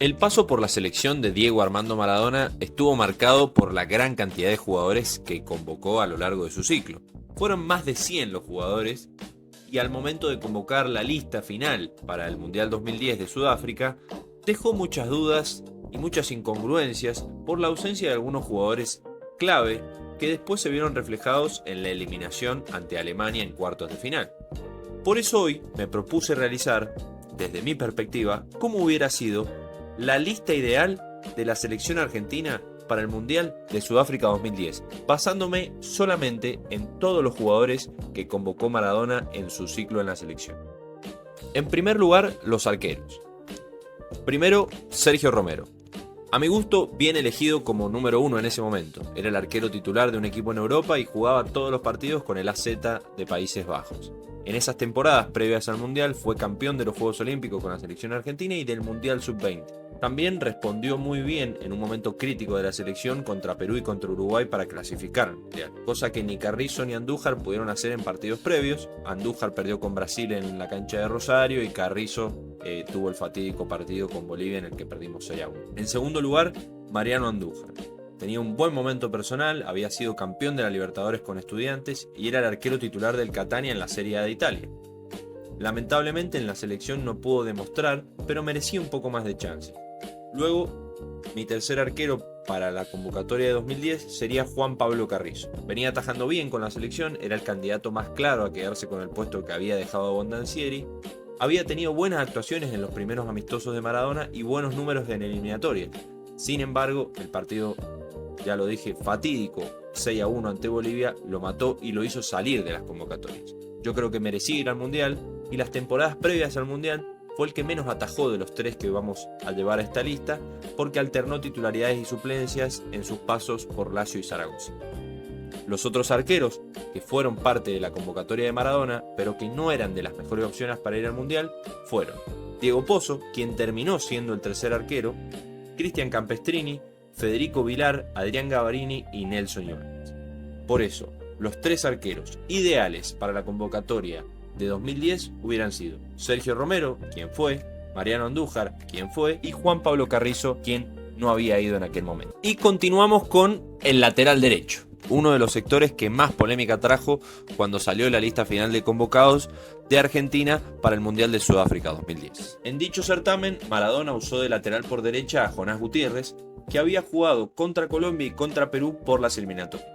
El paso por la selección de Diego Armando Maradona estuvo marcado por la gran cantidad de jugadores que convocó a lo largo de su ciclo. Fueron más de 100 los jugadores y al momento de convocar la lista final para el Mundial 2010 de Sudáfrica, dejó muchas dudas y muchas incongruencias por la ausencia de algunos jugadores clave que después se vieron reflejados en la eliminación ante Alemania en cuartos de final. Por eso hoy me propuse realizar, desde mi perspectiva, cómo hubiera sido la lista ideal de la selección argentina para el Mundial de Sudáfrica 2010, basándome solamente en todos los jugadores que convocó Maradona en su ciclo en la selección. En primer lugar, los arqueros. Primero, Sergio Romero. A mi gusto, bien elegido como número 1 en ese momento. Era el arquero titular de un equipo en Europa y jugaba todos los partidos con el AZ de Países Bajos. En esas temporadas previas al Mundial fue campeón de los Juegos Olímpicos con la selección argentina y del Mundial Sub-20. También respondió muy bien en un momento crítico de la selección contra Perú y contra Uruguay para clasificar al Mundial, cosa que ni Carrizo ni Andújar pudieron hacer en partidos previos. Andújar perdió con Brasil en la cancha de Rosario y Carrizo tuvo el fatídico partido con Bolivia en el que perdimos 6-1. En segundo lugar, Mariano Andújar. Tenía un buen momento personal, había sido campeón de la Libertadores con Estudiantes y era el arquero titular del Catania en la Serie A de Italia. Lamentablemente en la selección no pudo demostrar, pero merecía un poco más de chance. Luego, mi tercer arquero para la convocatoria de 2010 sería Juan Pablo Carrizo. Venía atajando bien con la selección, era el candidato más claro a quedarse con el puesto que había dejado Bondancieri. Había tenido buenas actuaciones en los primeros amistosos de Maradona y buenos números en eliminatoria. Sin embargo, el partido, ya lo dije, fatídico, 6-1 ante Bolivia, lo mató y lo hizo salir de las convocatorias. Yo creo que merecía ir al Mundial y las temporadas previas al Mundial fue el que menos atajó de los tres que vamos a llevar a esta lista, porque alternó titularidades y suplencias en sus pasos por Lazio y Zaragoza. Los otros arqueros, que fueron parte de la convocatoria de Maradona, pero que no eran de las mejores opciones para ir al Mundial, fueron Diego Pozo, quien terminó siendo el tercer arquero, Cristian Campestrini, Federico Vilar, Adrián Gavarini y Nelson Ibáñez. Por eso, los tres arqueros ideales para la convocatoria de 2010 hubieran sido Sergio Romero, quien fue, Mariano Andújar, quien fue, y Juan Pablo Carrizo, quien no había ido en aquel momento. Y continuamos con el lateral derecho, uno de los sectores que más polémica trajo cuando salió la lista final de convocados de Argentina para el Mundial de Sudáfrica 2010. En dicho certamen, Maradona usó de lateral por derecha a Jonás Gutiérrez, que había jugado contra Colombia y contra Perú por las eliminatorias.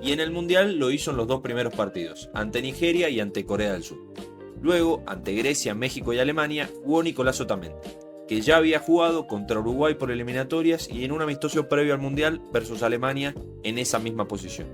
Y en el Mundial lo hizo en los dos primeros partidos, ante Nigeria y ante Corea del Sur. Luego, ante Grecia, México y Alemania, jugó Nicolás Otamendi, que ya había jugado contra Uruguay por eliminatorias y en un amistoso previo al Mundial versus Alemania en esa misma posición.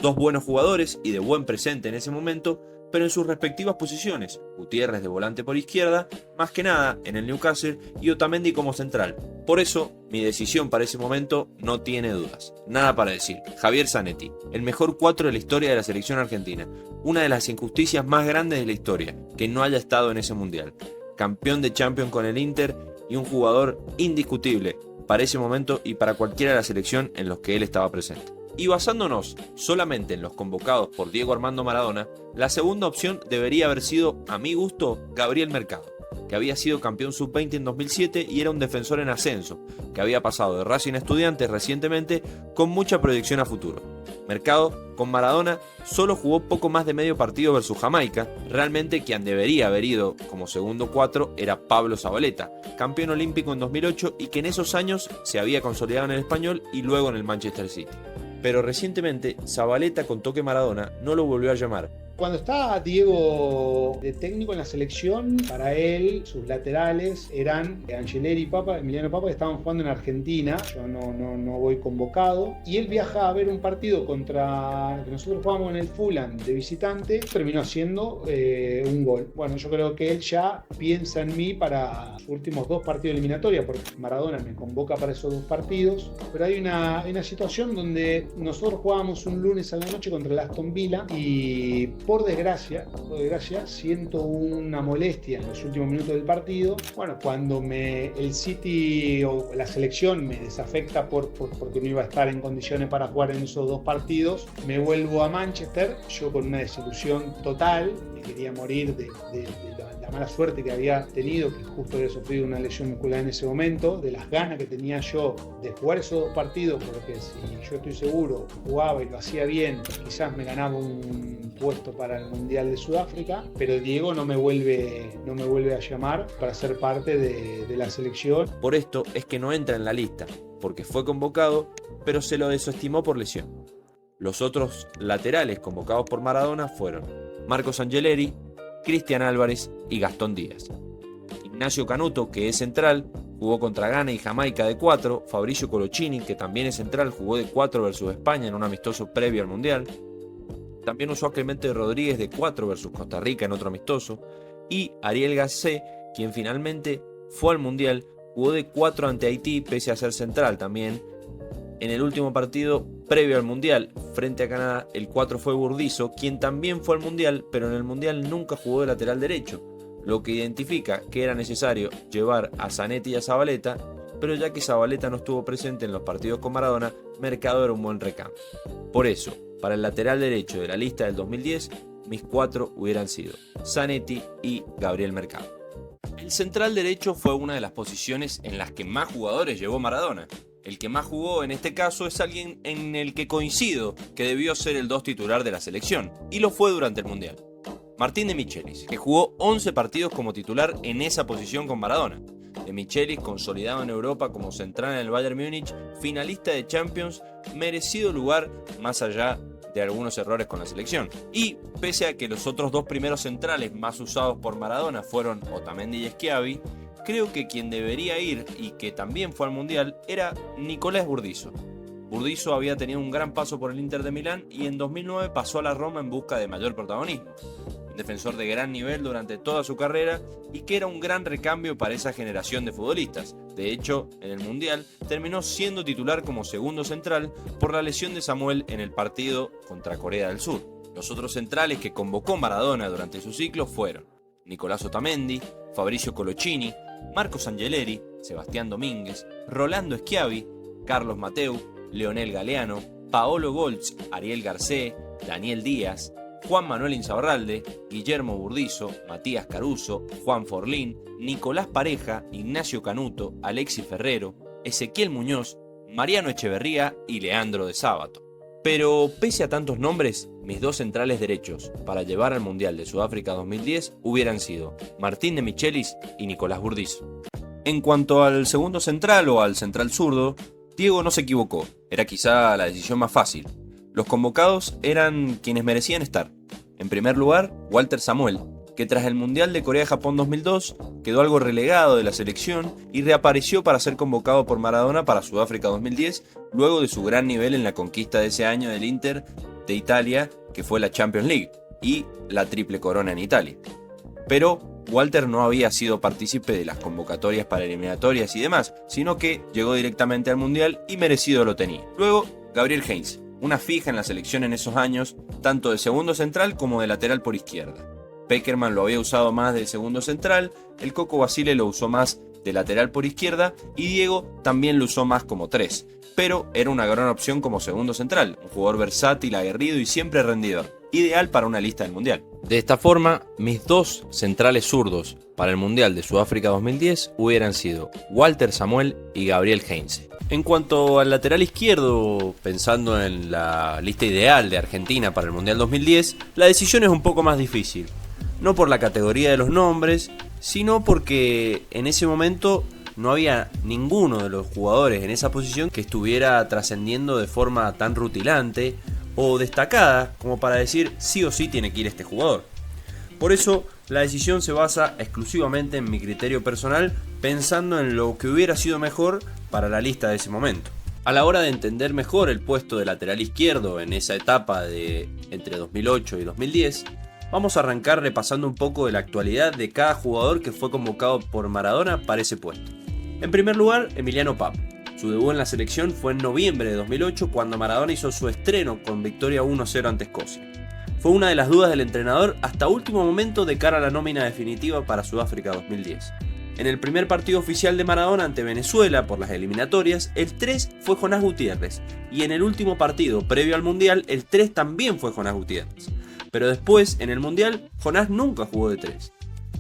Dos buenos jugadores y de buen presente en ese momento, pero en sus respectivas posiciones, Gutiérrez de volante por izquierda, más que nada en el Newcastle, y Otamendi como central. Por eso, mi decisión para ese momento no tiene dudas. Nada para decir. Javier Zanetti, el mejor 4 de la historia de la selección argentina. Una de las injusticias más grandes de la historia, que no haya estado en ese mundial. Campeón de Champions con el Inter y un jugador indiscutible para ese momento y para cualquiera de la selección en los que él estaba presente. Y basándonos solamente en los convocados por Diego Armando Maradona, la segunda opción debería haber sido, a mi gusto, Gabriel Mercado, que había sido campeón sub-20 en 2007 y era un defensor en ascenso, que había pasado de Racing a Estudiantes recientemente con mucha proyección a futuro. Mercado, con Maradona, solo jugó poco más de medio partido versus Jamaica. Realmente quien debería haber ido como segundo 4 era Pablo Zabaleta, campeón olímpico en 2008 y que en esos años se había consolidado en el Español y luego en el Manchester City. Pero recientemente Zabaleta contó que Maradona no lo volvió a llamar. Cuando estaba Diego de técnico en la selección, para él sus laterales eran Angeleri y Papa, Emiliano Papa, que estaban jugando en Argentina. Yo no voy convocado. Y él viaja a ver un partido contra que nosotros jugamos en el Fulham de visitante. Terminó haciendo un gol. Bueno, yo creo que él ya piensa en mí para sus últimos 2 partidos eliminatorios, porque Maradona me convoca para esos 2 partidos. Pero hay una situación donde nosotros jugábamos un lunes a la noche contra el Aston Villa y por desgracia, siento una molestia en los últimos minutos del partido. Bueno, cuando el City o la selección me desafecta porque no iba a estar en condiciones para jugar en esos 2 partidos, me vuelvo a Manchester, yo con una desilusión total, me quería morir de la mala suerte que había tenido, que justo había sufrido una lesión muscular en ese momento, de las ganas que tenía yo de jugar esos 2 partidos, porque si yo estoy seguro jugaba y lo hacía bien, quizás me ganaba un puesto para el Mundial de Sudáfrica, pero Diego no me vuelve a llamar para ser parte de la selección. Por esto es que no entra en la lista, porque fue convocado, pero se lo desestimó por lesión. Los otros laterales convocados por Maradona fueron Marcos Angeleri, Cristian Álvarez y Gastón Díaz. Ignacio Canuto, que es central, jugó contra Ghana y Jamaica de 4, Fabricio Coloccini, que también es central, jugó de 4 versus España en un amistoso previo al Mundial. También usó a Clemente Rodríguez de 4 versus Costa Rica en otro amistoso. Y Ariel Gacé, quien finalmente fue al Mundial, jugó de 4 ante Haití, pese a ser central también. En el último partido previo al Mundial, frente a Canadá, el 4 fue Burdizo, quien también fue al Mundial, pero en el Mundial nunca jugó de lateral derecho, lo que identifica que era necesario llevar a Zanetti y a Zabaleta, pero ya que Zabaleta no estuvo presente en los partidos con Maradona, Mercado era un buen recambio. Por eso, para el lateral derecho de la lista del 2010, mis 4 hubieran sido Zanetti y Gabriel Mercado. El central derecho fue una de las posiciones en las que más jugadores llevó Maradona. El que más jugó en este caso es alguien en el que coincido que debió ser el 2 titular de la selección, y lo fue durante el Mundial. Martín de Michelis, que jugó 11 partidos como titular en esa posición con Maradona. De Michelis, consolidado en Europa como central en el Bayern Múnich, finalista de Champions, merecido lugar más allá de algunos errores con la selección. Y pese a que los otros 2 primeros centrales más usados por Maradona fueron Otamendi y Schiavi, creo que quien debería ir y que también fue al Mundial era Nicolás Burdizo. Burdizo había tenido un gran paso por el Inter de Milán y en 2009 pasó a la Roma en busca de mayor protagonismo. Un defensor de gran nivel durante toda su carrera y que era un gran recambio para esa generación de futbolistas. De hecho, en el Mundial terminó siendo titular como segundo central por la lesión de Samuel en el partido contra Corea del Sur. Los otros centrales que convocó Maradona durante su ciclo fueron Nicolás Otamendi, Fabricio Coloccini, Marcos Angeleri, Sebastián Domínguez, Rolando Schiavi, Carlos Mateu, Leonel Galeano, Paolo Goltz, Ariel Garcé, Daniel Díaz, Juan Manuel Insaurralde, Guillermo Burdizo, Matías Caruso, Juan Forlín, Nicolás Pareja, Ignacio Canuto, Alexis Ferrero, Ezequiel Muñoz, Mariano Echeverría y Leandro de Sábato. Pero pese a tantos nombres, mis 2 centrales derechos para llevar al Mundial de Sudáfrica 2010 hubieran sido Martín de Michelis y Nicolás Burdizo. En cuanto al segundo central o al central zurdo, Diego no se equivocó, era quizá la decisión más fácil. Los convocados eran quienes merecían estar. En primer lugar, Walter Samuel, que tras el Mundial de Corea-Japón 2002 quedó algo relegado de la selección y reapareció para ser convocado por Maradona para Sudáfrica 2010, luego de su gran nivel en la conquista de ese año del Inter de Italia, que fue la Champions League, y la triple corona en Italia. Pero Walter no había sido partícipe de las convocatorias para eliminatorias y demás, sino que llegó directamente al Mundial y merecido lo tenía. Luego, Gabriel Heinze, una fija en la selección en esos años, tanto de segundo central como de lateral por izquierda. Pekerman lo había usado más de segundo central, el Coco Basile lo usó más de lateral por izquierda y Diego también lo usó más como 3, pero era una gran opción como segundo central, un jugador versátil, aguerrido y siempre rendidor, ideal para una lista del Mundial. De esta forma, mis 2 centrales zurdos para el Mundial de Sudáfrica 2010 hubieran sido Walter Samuel y Gabriel Heinze. En cuanto al lateral izquierdo, pensando en la lista ideal de Argentina para el Mundial 2010, la decisión es un poco más difícil. No por la categoría de los nombres, sino porque en ese momento no había ninguno de los jugadores en esa posición que estuviera trascendiendo de forma tan rutilante o destacada como para decir sí o sí tiene que ir este jugador. Por eso la decisión se basa exclusivamente en mi criterio personal, pensando en lo que hubiera sido mejor para la lista de ese momento. A la hora de entender mejor el puesto de lateral izquierdo en esa etapa de entre 2008 y 2010, vamos a arrancar repasando un poco de la actualidad de cada jugador que fue convocado por Maradona para ese puesto. En primer lugar, Emiliano Papp. Su debut en la selección fue en noviembre de 2008 cuando Maradona hizo su estreno con victoria 1-0 ante Escocia. Fue una de las dudas del entrenador hasta último momento de cara a la nómina definitiva para Sudáfrica 2010. En el primer partido oficial de Maradona ante Venezuela por las eliminatorias, el 3 fue Jonás Gutiérrez, y en el último partido previo al Mundial, el 3 también fue Jonás Gutiérrez. Pero después, en el Mundial, Jonás nunca jugó de 3.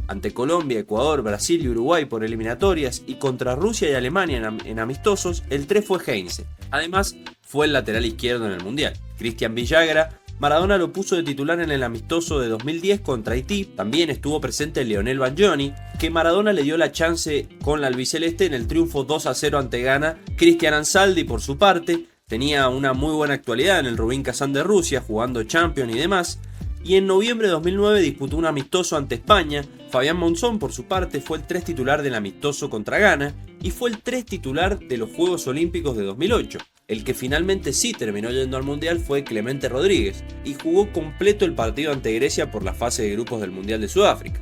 ante Colombia, Ecuador, Brasil y Uruguay por eliminatorias y contra Rusia y Alemania en amistosos, el 3 fue Heinze. Además, fue el lateral izquierdo en el Mundial. Cristian Villagra, Maradona lo puso de titular en el amistoso de 2010 contra Haití. También estuvo presente Lionel Baggioní, que Maradona le dio la chance con la albiceleste en el triunfo 2-0 ante Ghana. Cristian Ansaldi, por su parte, tenía una muy buena actualidad en el Rubin Kazán de Rusia, jugando Champions y demás. Y en noviembre de 2009 disputó un amistoso ante España. Fabián Monzón, por su parte, fue el 3 titular del amistoso contra Ghana y fue el 3 titular de los Juegos Olímpicos de 2008. El que finalmente sí terminó yendo al Mundial fue Clemente Rodríguez y jugó completo el partido ante Grecia por la fase de grupos del Mundial de Sudáfrica.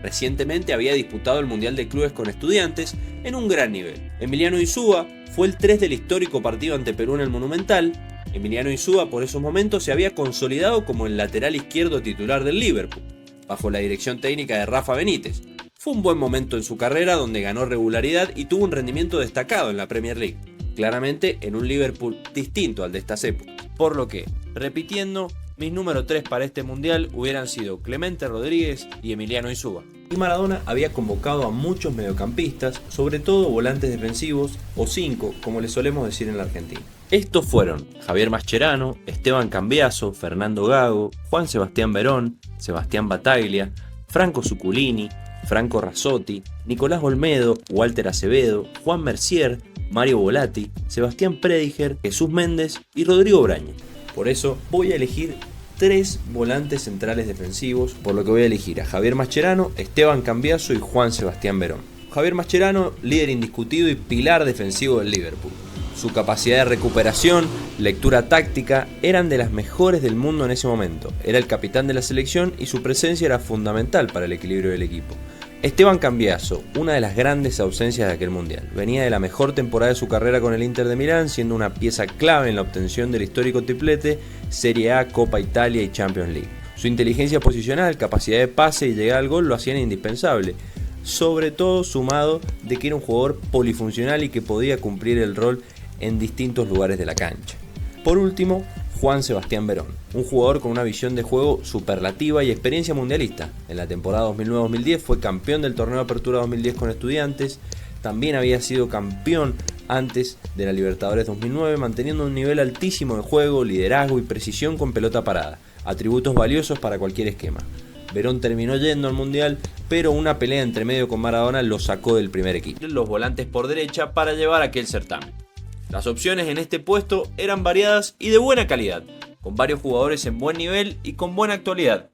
Recientemente había disputado el Mundial de Clubes con Estudiantes en un gran nivel. Emiliano Insúa fue el 3 del histórico partido ante Perú en el Monumental. Emiliano Insúa por esos momentos se había consolidado como el lateral izquierdo titular del Liverpool, bajo la dirección técnica de Rafa Benítez. Fue un buen momento en su carrera donde ganó regularidad y tuvo un rendimiento destacado en la Premier League, claramente en un Liverpool distinto al de estas épocas. Por lo que, repitiendo, mis número 3 para este mundial hubieran sido Clemente Rodríguez y Emiliano Insúa. Y Maradona había convocado a muchos mediocampistas, sobre todo volantes defensivos o 5, como le solemos decir en la Argentina. Estos fueron Javier Mascherano, Esteban Cambiaso, Fernando Gago, Juan Sebastián Verón, Sebastián Battaglia, Franco Zuculini, Franco Razzotti, Nicolás Olmedo, Walter Acevedo, Juan Mercier, Mario Volati, Sebastián Prediger, Jesús Méndez y Rodrigo Braña. Por eso voy a elegir 3 volantes centrales defensivos, por lo que voy a elegir a Javier Mascherano, Esteban Cambiaso y Juan Sebastián Verón. Javier Mascherano, líder indiscutido y pilar defensivo del Liverpool. Su capacidad de recuperación, lectura táctica, eran de las mejores del mundo en ese momento. Era el capitán de la selección y su presencia era fundamental para el equilibrio del equipo. Esteban Cambiaso, una de las grandes ausencias de aquel mundial. Venía de la mejor temporada de su carrera con el Inter de Milán, siendo una pieza clave en la obtención del histórico triplete, Serie A, Copa Italia y Champions League. Su inteligencia posicional, capacidad de pase y llegada al gol lo hacían indispensable, sobre todo sumado de que era un jugador polifuncional y que podía cumplir el rol en distintos lugares de la cancha. Por último, Juan Sebastián Verón, un jugador con una visión de juego superlativa y experiencia mundialista. En la temporada 2009-2010 fue campeón del torneo de Apertura 2010 con Estudiantes, también había sido campeón antes de la Libertadores 2009, manteniendo un nivel altísimo de juego, liderazgo y precisión con pelota parada, atributos valiosos para cualquier esquema. Verón terminó yendo al Mundial, pero una pelea entre medio con Maradona lo sacó del primer equipo. Los volantes por derecha para llevar aquel certamen. Las opciones en este puesto eran variadas y de buena calidad, con varios jugadores en buen nivel y con buena actualidad.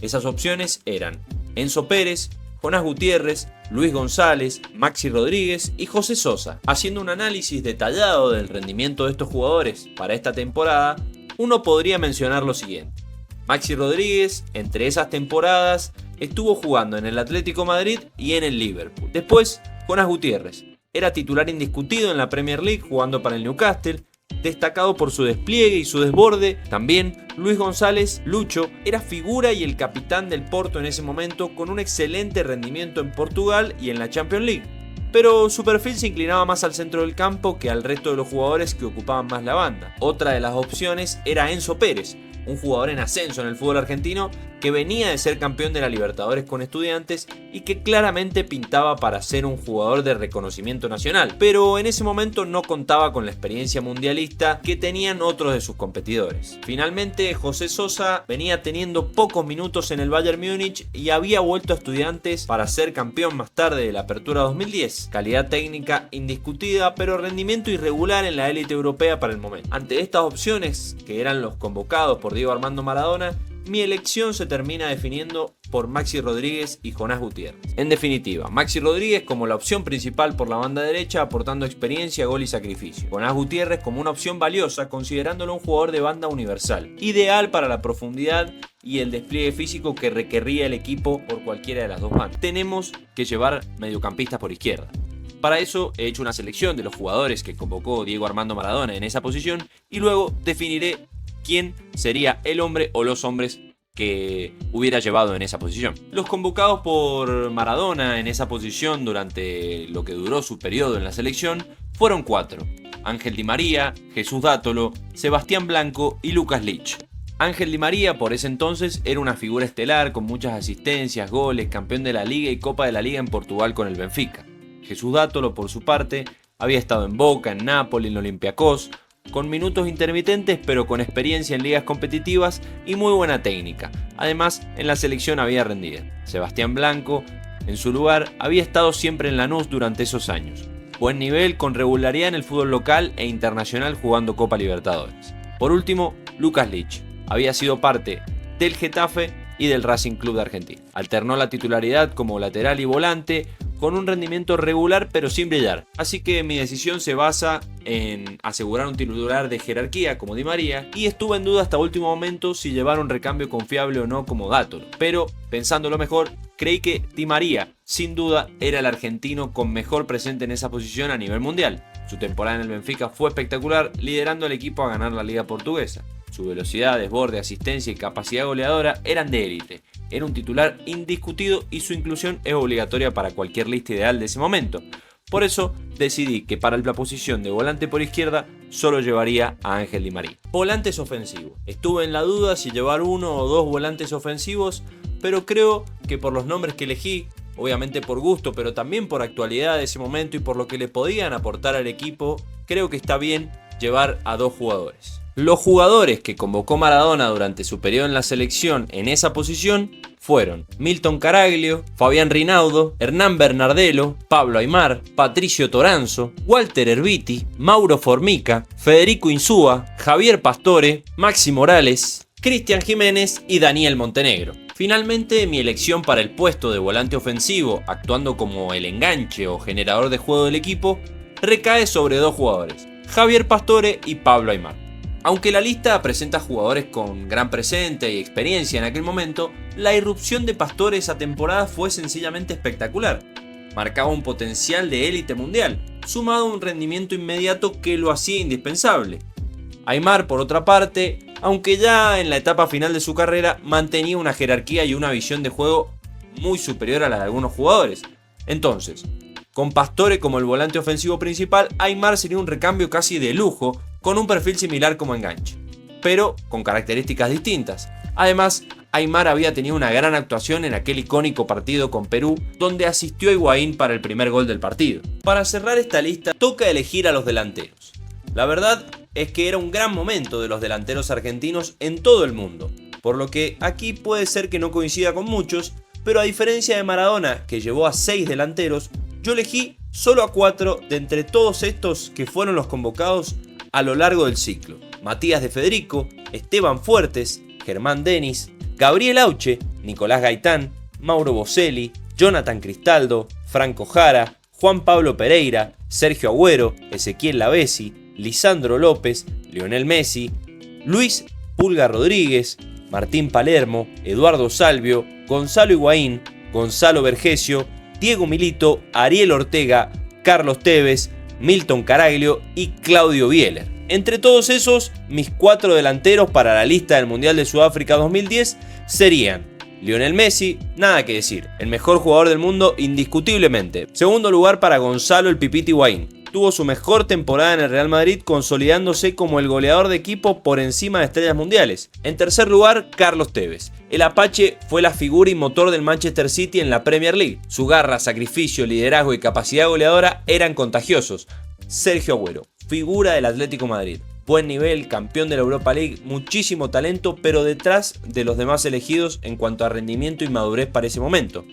Esas opciones eran Enzo Pérez, Jonás Gutiérrez, Luis González, Maxi Rodríguez y José Sosa. Haciendo un análisis detallado del rendimiento de estos jugadores para esta temporada, uno podría mencionar lo siguiente. Maxi Rodríguez, entre esas temporadas, estuvo jugando en el Atlético Madrid y en el Liverpool. Después, Jonás Gutiérrez. Era titular indiscutido en la Premier League jugando para el Newcastle, destacado por su despliegue y su desborde. También Luis González, Lucho, era figura y el capitán del Porto en ese momento, con un excelente rendimiento en Portugal y en la Champions League. Pero su perfil se inclinaba más al centro del campo que al resto de los jugadores que ocupaban más la banda. Otra de las opciones era Enzo Pérez, un jugador en ascenso en el fútbol argentino que venía de ser campeón de la Libertadores con Estudiantes y que claramente pintaba para ser un jugador de reconocimiento nacional, pero en ese momento no contaba con la experiencia mundialista que tenían otros de sus competidores. Finalmente, José Sosa venía teniendo pocos minutos en el Bayern Múnich y había vuelto a Estudiantes para ser campeón más tarde de la Apertura 2010. Calidad técnica indiscutida, pero rendimiento irregular en la élite europea para el momento. Ante estas opciones, que eran los convocados por Diego Armando Maradona, mi elección se termina definiendo por Maxi Rodríguez y Jonás Gutiérrez. En definitiva, Maxi Rodríguez como la opción principal por la banda derecha, aportando experiencia, gol y sacrificio. Jonás Gutiérrez como una opción valiosa, considerándolo un jugador de banda universal, ideal para la profundidad y el despliegue físico que requería el equipo por cualquiera de las dos bandas. Tenemos que llevar mediocampistas por izquierda. Para eso he hecho una selección de los jugadores que convocó Diego Armando Maradona en esa posición y luego definiré quién sería el hombre o los hombres que hubiera llevado en esa posición. Los convocados por Maradona en esa posición durante lo que duró su periodo en la selección fueron 4: Ángel Di María, Jesús Dátolo, Sebastián Blanco y Lucas Lich. Ángel Di María por ese entonces era una figura estelar con muchas asistencias, goles, campeón de la Liga y Copa de la Liga en Portugal con el Benfica. Jesús Dátolo, por su parte, había estado en Boca, en Napoli, en Olympiacos, con minutos intermitentes pero con experiencia en ligas competitivas y muy buena técnica. Además, en la selección había rendido. Sebastián Blanco, en su lugar, había estado siempre en Lanús durante esos años. Buen nivel, con regularidad en el fútbol local e internacional jugando Copa Libertadores. Por último, Lucas Lich. Había sido parte del Getafe y del Racing Club de Argentina. Alternó la titularidad como lateral y volante, con un rendimiento regular pero sin brillar. Así que mi decisión se basa en asegurar un titular de jerarquía como Di María, y estuve en duda hasta último momento si llevar un recambio confiable o no como Dátolo. Pero, pensándolo mejor, creí que Di María, sin duda, era el argentino con mejor presente en esa posición a nivel mundial. Su temporada en el Benfica fue espectacular, liderando al equipo a ganar la Liga Portuguesa. Su velocidad, desborde, asistencia y capacidad goleadora eran de élite. Era un titular indiscutido y su inclusión es obligatoria para cualquier lista ideal de ese momento. Por eso decidí que para la posición de volante por izquierda solo llevaría a Ángel Di María. Volantes ofensivos. Estuve en la duda si llevar uno o dos volantes ofensivos, pero creo que por los nombres que elegí, obviamente por gusto, pero también por actualidad de ese momento y por lo que le podían aportar al equipo, creo que está bien llevar a dos jugadores. Los jugadores que convocó Maradona durante su periodo en la selección en esa posición fueron Milton Caraglio, Fabián Rinaudo, Hernán Bernardelo, Pablo Aimar, Patricio Toranzo, Walter Erviti, Mauro Formica, Federico Insúa, Javier Pastore, Maxi Morales, Cristian Jiménez y Daniel Montenegro. Finalmente, mi elección para el puesto de volante ofensivo, actuando como el enganche o generador de juego del equipo, recae sobre dos jugadores, Javier Pastore y Pablo Aimar. Aunque la lista presenta jugadores con gran presente y experiencia en aquel momento, la irrupción de Pastore esa temporada fue sencillamente espectacular. Marcaba un potencial de élite mundial, sumado a un rendimiento inmediato que lo hacía indispensable. Aimar, por otra parte, aunque ya en la etapa final de su carrera, mantenía una jerarquía y una visión de juego muy superior a la de algunos jugadores. Entonces, con Pastore como el volante ofensivo principal, Aimar sería un recambio casi de lujo, con un perfil similar como enganche, pero con características distintas. Además, Aimar había tenido una gran actuación en aquel icónico partido con Perú, donde asistió a Higuaín para el primer gol del partido. Para cerrar esta lista, toca elegir a los delanteros. La verdad es que era un gran momento de los delanteros argentinos en todo el mundo, por lo que aquí puede ser que no coincida con muchos, pero a diferencia de Maradona, que llevó a 6 delanteros, yo elegí solo a 4 de entre todos estos que fueron los convocados a lo largo del ciclo. Matías de Federico, Esteban Fuertes, Germán Denis, Gabriel Auche, Nicolás Gaitán, Mauro Boselli, Jonathan Cristaldo, Franco Jara, Juan Pablo Pereira, Sergio Agüero, Ezequiel Lavezzi, Lisandro López, Lionel Messi, Luis Pulga Rodríguez, Martín Palermo, Eduardo Salvio, Gonzalo Higuaín, Gonzalo Vergesio, Diego Milito, Ariel Ortega, Carlos Tevez, Milton Caraglio y Claudio Bieler. Entre todos esos, mis 4 delanteros para la lista del Mundial de Sudáfrica 2010 serían Lionel Messi, nada que decir, el mejor jugador del mundo indiscutiblemente. Segundo lugar para Gonzalo el Pipita Higuaín. Tuvo su mejor temporada en el Real Madrid, consolidándose como el goleador de equipo por encima de estrellas mundiales. En tercer lugar, Carlos Tevez. El Apache fue la figura y motor del Manchester City en la Premier League. Su garra, sacrificio, liderazgo y capacidad goleadora eran contagiosos. Sergio Agüero, figura del Atlético Madrid. Buen nivel, campeón de la Europa League, muchísimo talento, pero detrás de los demás elegidos en cuanto a rendimiento y madurez para ese momento.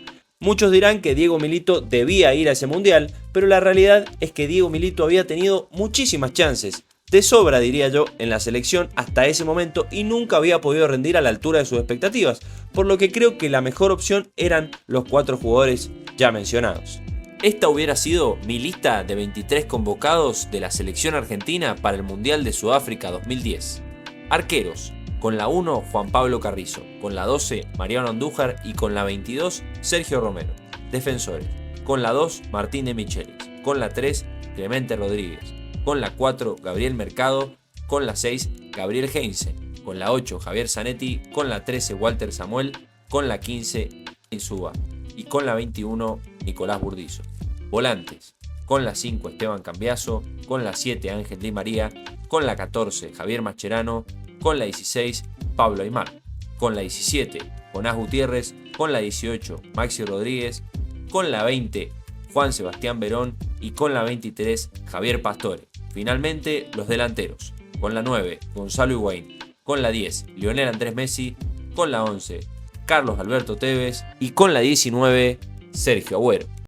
Muchos dirán que Diego Milito debía ir a ese mundial, pero la realidad es que Diego Milito había tenido muchísimas chances, de sobra diría yo, en la selección hasta ese momento y nunca había podido rendir a la altura de sus expectativas, por lo que creo que la mejor opción eran los 4 jugadores ya mencionados. Esta hubiera sido mi lista de 23 convocados de la selección argentina para el Mundial de Sudáfrica 2010. Arqueros. Con la 1, Juan Pablo Carrizo. Con la 12, Mariano Andújar. Y con la 22, Sergio Romero. Defensores. Con la 2, Martín de Michelis. Con la 3, Clemente Rodríguez. Con la 4, Gabriel Mercado. Con la 6, Gabriel Heinze. Con la 8, Javier Zanetti. Con la 13, Walter Samuel. Con la 15, Insúa. Y con la 21, Nicolás Burdizo. Volantes. Con la 5, Esteban Cambiaso. Con la 7, Ángel Di María. Con la 14, Javier Mascherano. Con la 16, Pablo Aimar. Con la 17, Jonás Gutiérrez. Con la 18, Maxi Rodríguez. Con la 20, Juan Sebastián Verón. Y con la 23, Javier Pastore. Finalmente, los delanteros. Con la 9, Gonzalo Higuaín. Con la 10, Lionel Andrés Messi. Con la 11, Carlos Alberto Tevez. Y con la 19, Sergio Agüero.